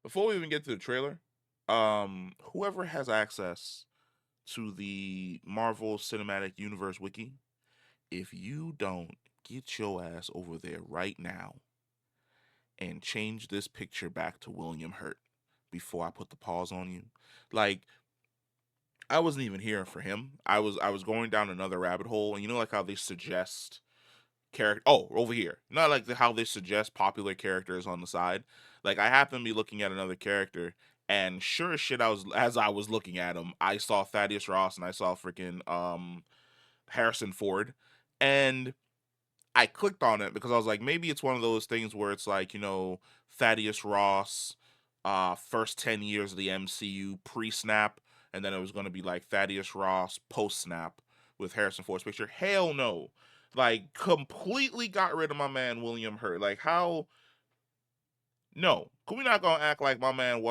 Before we even get to the trailer, whoever has access to the Marvel Cinematic Universe wiki, if you don't get your ass over there right now and change this picture back to William Hurt before I put the pause on you. Like, I wasn't even here for him. I was going down another rabbit hole, and you know like how they suggest character. Oh, over here, not like how they suggest popular characters on the side. Like I happen to be looking at another character, and sure as shit, I was looking at him, I saw Thaddeus Ross and I saw freaking Harrison Ford, and I clicked on it because I was like, maybe it's one of those things where it's like, Thaddeus Ross, first 10 years of the MCU pre snap, and then it was going to be like Thaddeus Ross post snap with Harrison Ford's picture. Hell no. Like, completely got rid of my man William Hurt. Like, how? No. Can we not gonna act like my man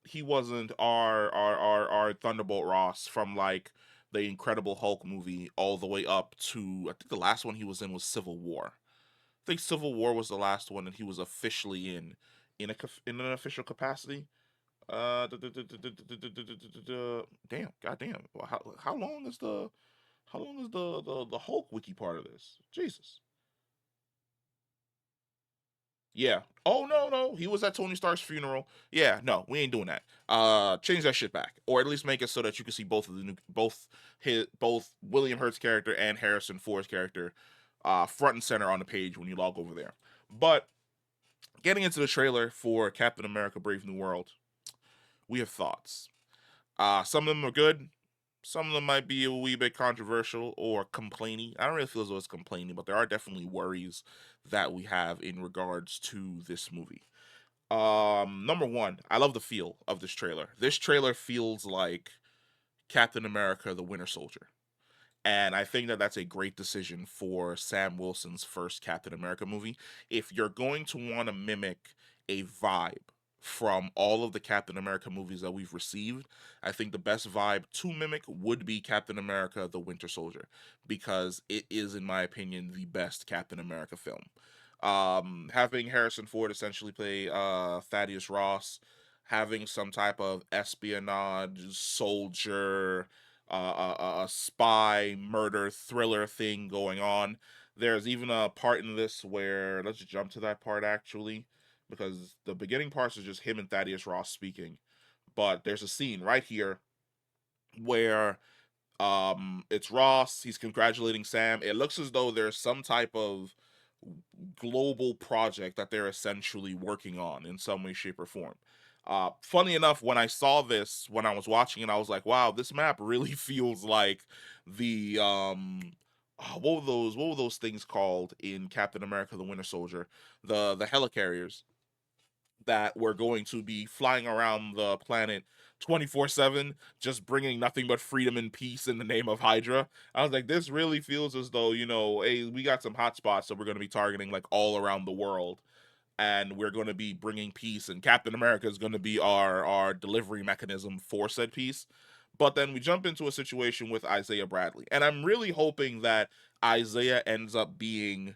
he wasn't our Thunderbolt Ross from like the Incredible Hulk movie all the way up to I think the last one he was in was Civil War. I think Civil War was the last one that he was officially in an official capacity. Damn, goddamn. How long is the Hulk wiki part of this? Jesus. Yeah. Oh no, no. He was at Tony Stark's funeral. Yeah, no, we ain't doing that. Change that shit back. Or at least make it so that you can see both William Hurt's character and Harrison Ford's character front and center on the page when you log over there. But getting into the trailer for Captain America Brave New World, we have thoughts. Some of them are good. Some of them might be a wee bit controversial or complaining. I don't really feel as though it's complaining, but there are definitely worries that we have in regards to this movie. Number one, I love the feel of this trailer. This trailer feels like Captain America: The Winter Soldier, and I think that that's a great decision for Sam Wilson's first Captain America movie. If you're going to want to mimic a vibe from all of the Captain America movies that we've received, I think the best vibe to mimic would be Captain America: The Winter Soldier, because it is, in my opinion, the best Captain America film. Having Harrison Ford essentially play Thaddeus Ross, having some type of espionage soldier, a spy murder thriller thing going on. There's even a part in this where let's just jump to that part actually, because the beginning parts is just him and Thaddeus Ross speaking. But there's a scene right here where it's Ross, he's congratulating Sam. It looks as though there's some type of global project that they're essentially working on in some way, shape, or form. Funny enough, when I saw this, when I was watching it, I was like, wow, this map really feels like the what were those things called in Captain America: The Winter Soldier? The helicarriers that were going to be flying around the planet 24/7, just bringing nothing but freedom and peace in the name of Hydra. I was like, this really feels as though, hey, we got some hotspots that we're going to be targeting like all around the world. And we're going to be bringing peace, and Captain America is going to be our delivery mechanism for said peace. But then we jump into a situation with Isaiah Bradley, and I'm really hoping that Isaiah ends up being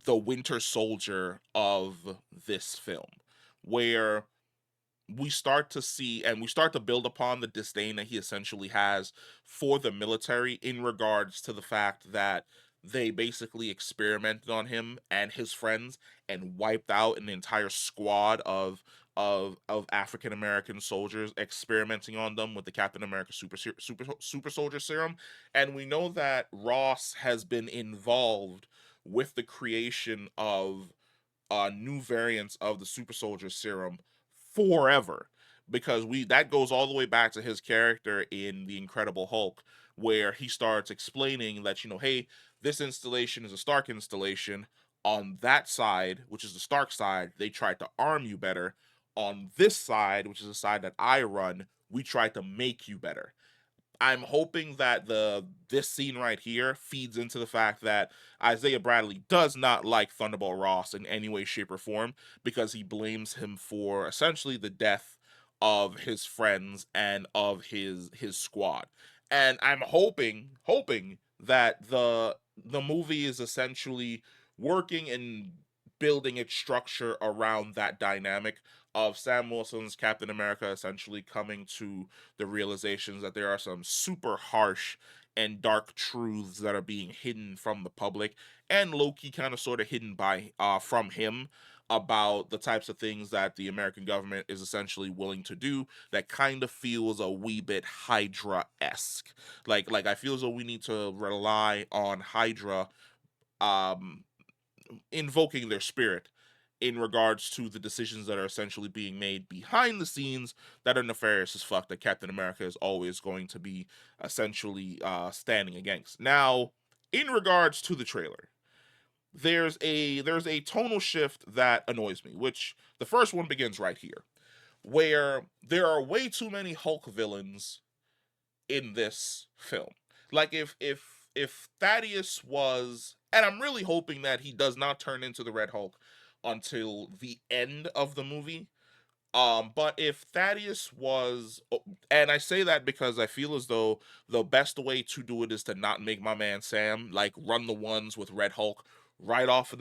the Winter Soldier of this film, where we start to see and we start to build upon the disdain that he essentially has for the military in regards to the fact that they basically experimented on him and his friends and wiped out an entire squad of African American soldiers experimenting on them with the Captain America super soldier serum. And we know that Ross has been involved with the creation of new variants of the super soldier serum forever, because we that goes all the way back to his character in the Incredible Hulk, where he starts explaining that, hey, this installation is a Stark installation. On that side, which is the Stark side, they tried to arm you better. On this side, which is the side that I run, we tried to make you better. I'm hoping that the this scene right here feeds into the fact that Isaiah Bradley does not like Thunderbolt Ross in any way, shape, or form, because he blames him for essentially the death of his friends and of his squad. And I'm hoping that the movie is essentially working and building its structure around that dynamic of Sam Wilson's Captain America essentially coming to the realizations that there are some super harsh and dark truths that are being hidden from the public, and Loki kind of sort of hidden by from him, about the types of things that the American government is essentially willing to do, that kind of feels a wee bit Hydra-esque. Like I feel as though we need to rely on Hydra um invoking their spirit in regards to the decisions that are essentially being made behind the scenes that are nefarious as fuck, that Captain America is always going to be essentially standing against. Now, in regards to the trailer, there's a tonal shift that annoys me, which the first one begins right here, where there are way too many Hulk villains in this film. Like if Thaddeus was, and I'm really hoping that he does not turn into the Red Hulk until the end of the movie. But if Thaddeus was, and I say that because I feel as though the best way to do it is to not make my man Sam like run the ones with Red Hulk right off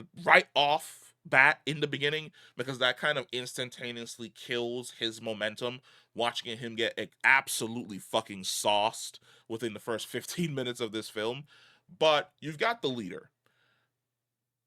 bat in the beginning, because that kind of instantaneously kills his momentum. Watching him get absolutely fucking sauced within the first 15 minutes of this film. But you've got the leader.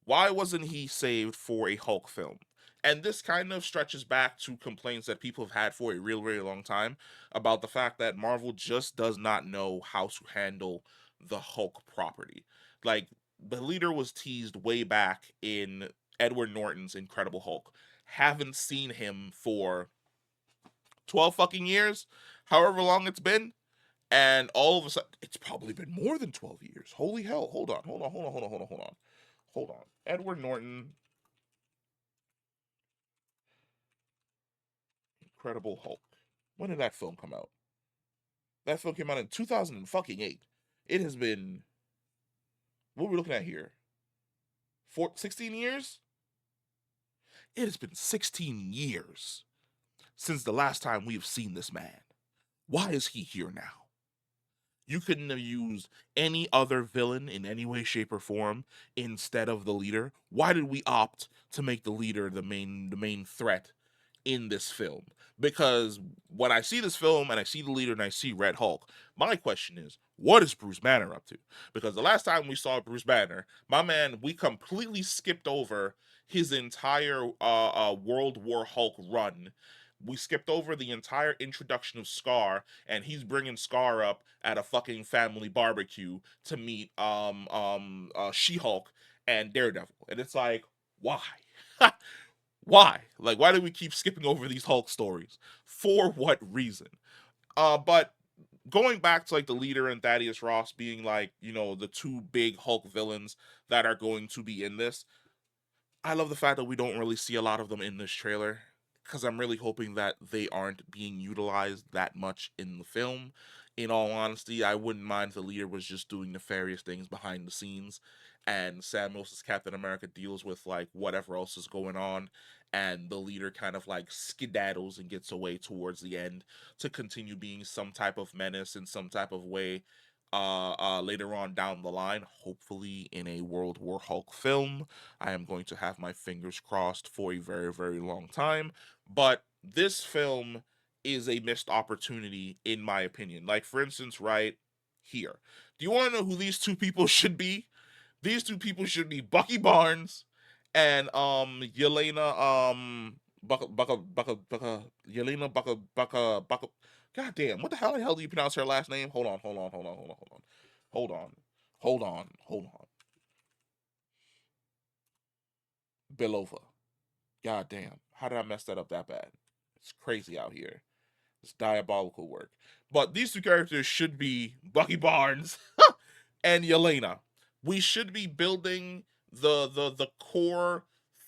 Why wasn't he saved for a Hulk film? And this kind of stretches back to complaints that people have had for a real, really long time about the fact that Marvel just does not know how to handle the Hulk property. Like, the leader was teased way back in Edward Norton's Incredible Hulk. Haven't seen him for 12 fucking years, however long it's been. And all of a sudden, it's probably been more than 12 years. Holy hell. Hold on, hold on, hold on, hold on, hold on, hold on. Hold on. Edward Norton, Incredible Hulk. When did that film come out? That film came out in 2008. It has been, what are we looking at here? 16 years? It has been 16 years since the last time we've seen this man. Why is he here now? You couldn't have used any other villain in any way, shape, or form instead of the leader. Why did we opt to make the leader the main threat in this film? Because when I see this film and I see the leader and I see Red Hulk, my question is, what is Bruce Banner up to? Because the last time we saw Bruce Banner, my man, we completely skipped over his entire World War Hulk run. We skipped over the entire introduction of Scar, and he's bringing Scar up at a fucking family barbecue to meet She-Hulk and Daredevil, and it's like, why? Why? Like, why do we keep skipping over these Hulk stories? For what reason? But going back to like the leader and Thaddeus Ross being like, the two big Hulk villains that are going to be in this, I love the fact that we don't really see a lot of them in this trailer, because I'm really hoping that they aren't being utilized that much in the film. In all honesty, I wouldn't mind if the leader was just doing nefarious things behind the scenes, and Sam Wilson's Captain America deals with like whatever else is going on, and the leader kind of like skedaddles and gets away towards the end to continue being some type of menace in some type of way later on down the line, hopefully in a World War Hulk film. I am going to have my fingers crossed for a very, very long time. But this film is a missed opportunity, in my opinion. Like, for instance, right here. Do you want to know who these two people should be? These two people should be Bucky Barnes and Yelena Yelena Bucka. God damn, what the hell do you pronounce her last name? Hold on, hold on, hold on, hold on, hold on. Hold on. Hold on. Hold on. Belova. God damn. How did I mess that up that bad? It's crazy out here. It's diabolical work. But these two characters should be Bucky Barnes and Yelena. We should be building the core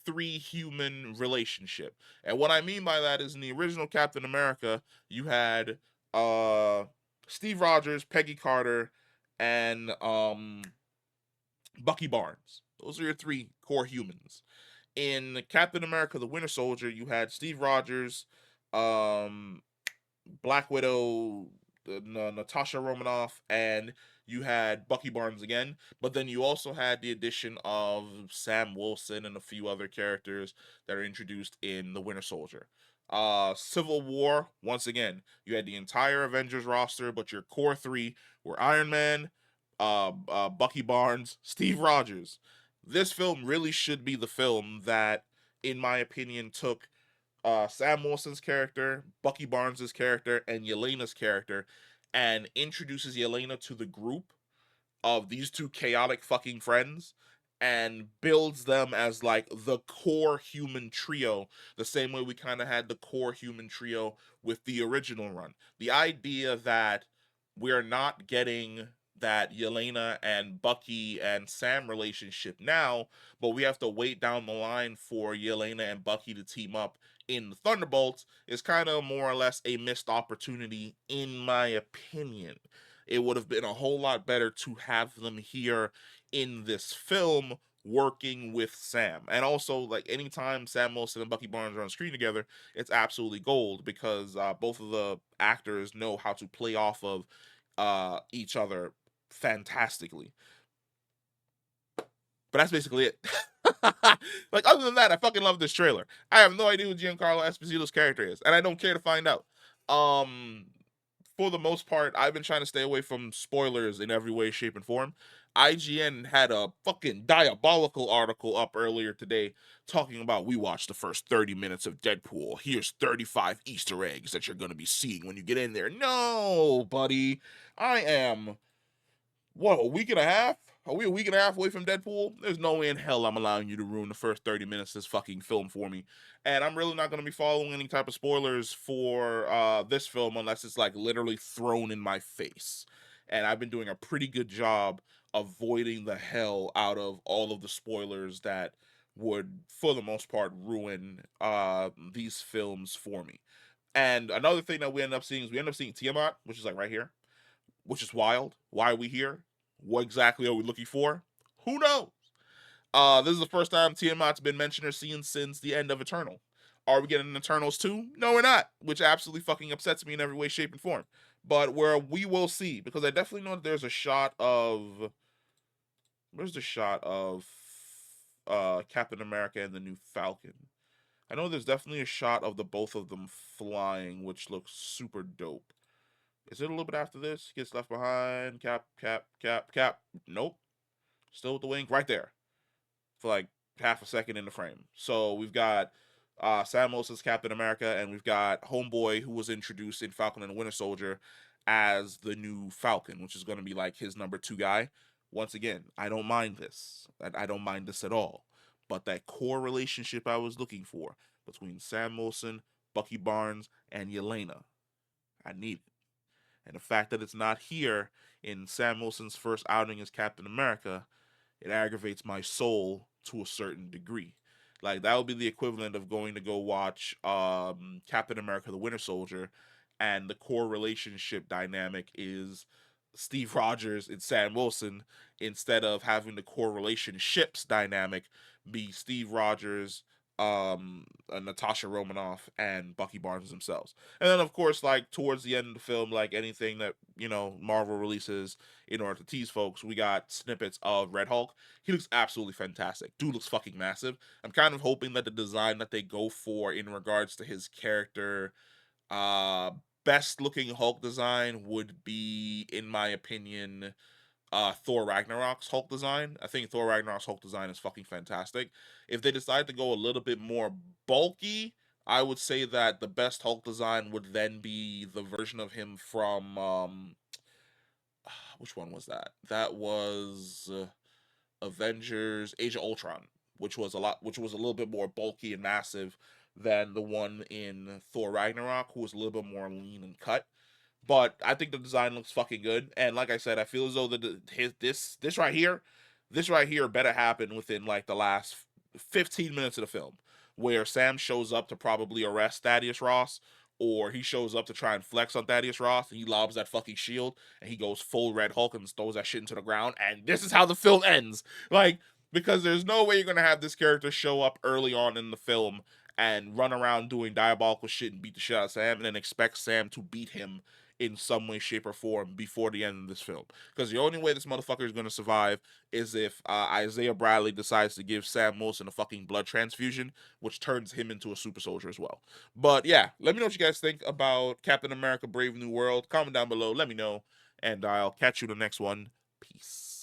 three human relationship. And what I mean by that is, in the original Captain America, you had uh Steve Rogers, Peggy Carter, and Bucky Barnes. Those are your three core humans. In Captain America: The Winter Soldier, you had Steve Rogers, um, Black Widow, Natasha Romanoff, and you had Bucky Barnes again. But then you also had the addition of Sam Wilson and a few other characters that are introduced in The Winter Soldier. Civil War, once again, you had the entire Avengers roster, but your core three were Iron Man, Bucky Barnes, Steve Rogers. This film really should be the film that, in my opinion, took Sam Wilson's character, Bucky Barnes's character, and Yelena's character, and introduces Yelena to the group of these two chaotic fucking friends and builds them as like the core human trio, the same way we kind of had the core human trio with the original run. The idea that we're not getting that Yelena and Bucky and Sam relationship now, but we have to wait down the line for Yelena and Bucky to team up in the Thunderbolts is kind of more or less a missed opportunity, in my opinion. It would have been a whole lot better to have them here in this film working with Sam. And also, like, anytime Sam Wilson and Bucky Barnes are on screen together, it's absolutely gold because both of the actors know how to play off of each other fantastically. But that's basically it. Like, other than that, I fucking love this trailer. I have no idea who Giancarlo Esposito's character is, and I don't care to find out. Um, for the most part, I've been trying to stay away from spoilers in every way, shape, and form. IGN had a fucking diabolical article up earlier today talking about we watched the first 30 minutes of Deadpool. Here's 35 Easter eggs that you're going to be seeing when you get in there. No, buddy. I am what, a week and a half? Are we a week and a half away from Deadpool? There's no way in hell I'm allowing you to ruin the first 30 minutes of this fucking film for me. And I'm really not going to be following any type of spoilers for this film unless it's like literally thrown in my face. And I've been doing a pretty good job avoiding the hell out of all of the spoilers that would, for the most part, ruin these films for me. And another thing that we end up seeing is we end up seeing Tiamat, which is like right here, which is wild. Why are we here? What exactly are we looking for? Who knows? This is the first time Tiamat's been mentioned or seen since the end of Eternal. Are we getting an Eternals 2? No, we're not, which absolutely fucking upsets me in every way, shape, and form. But where we will see, because I definitely know that there's a shot of. Where's the shot of Captain America and the new Falcon? I know there's definitely a shot of the both of them flying, which looks super dope. Is it a little bit after this? Gets left behind. Cap, cap, cap, cap. Nope. Still with the wing. Right there. For like half a second in the frame. So we've got Sam Wilson's Captain America, and we've got Homeboy, who was introduced in Falcon and the Winter Soldier as the new Falcon, which is going to be like his number two guy. Once again, I don't mind this. I don't mind this at all. But that core relationship I was looking for between Sam Wilson, Bucky Barnes, and Yelena, I need it. And the fact that it's not here in Sam Wilson's first outing as Captain America, it aggravates my soul to a certain degree. Like, that would be the equivalent of going to go watch Captain America the Winter Soldier, and the core relationship dynamic is Steve Rogers and Sam Wilson, instead of having the core relationships dynamic be Steve Rogers, Natasha Romanoff, and Bucky Barnes themselves. And then, of course, like towards the end of the film, like anything that Marvel releases in order to tease folks, we got snippets of Red Hulk. He looks absolutely fantastic. Dude looks fucking massive. I'm kind of hoping that the design that they go for in regards to his character, uh, best looking Hulk design would be, in my opinion, Thor Ragnarok's Hulk design. I think Thor Ragnarok's Hulk design is fucking fantastic. If they decide to go a little bit more bulky, I would say that the best Hulk design would then be the version of him from which one was that? That was Avengers Age of Ultron, which was a little bit more bulky and massive than the one in Thor Ragnarok, who was a little bit more lean and cut. But I think the design looks fucking good, and like I said, I feel as though this right here better happen within like the last 15 minutes of the film, where Sam shows up to probably arrest Thaddeus Ross, or he shows up to try and flex on Thaddeus Ross, and he lobs that fucking shield, and he goes full Red Hulk and throws that shit into the ground, and this is how the film ends. Like, because there's no way you're gonna have this character show up early on in the film and run around doing diabolical shit and beat the shit out of Sam, and then expect Sam to beat him in some way, shape, or form before the end of this film. Because the only way this motherfucker is going to survive is if Isaiah Bradley decides to give Sam Wilson a fucking blood transfusion, which turns him into a super soldier as well. But yeah, let me know what you guys think about Captain America Brave New World. Comment down below, let me know, and I'll catch you in the next one. Peace.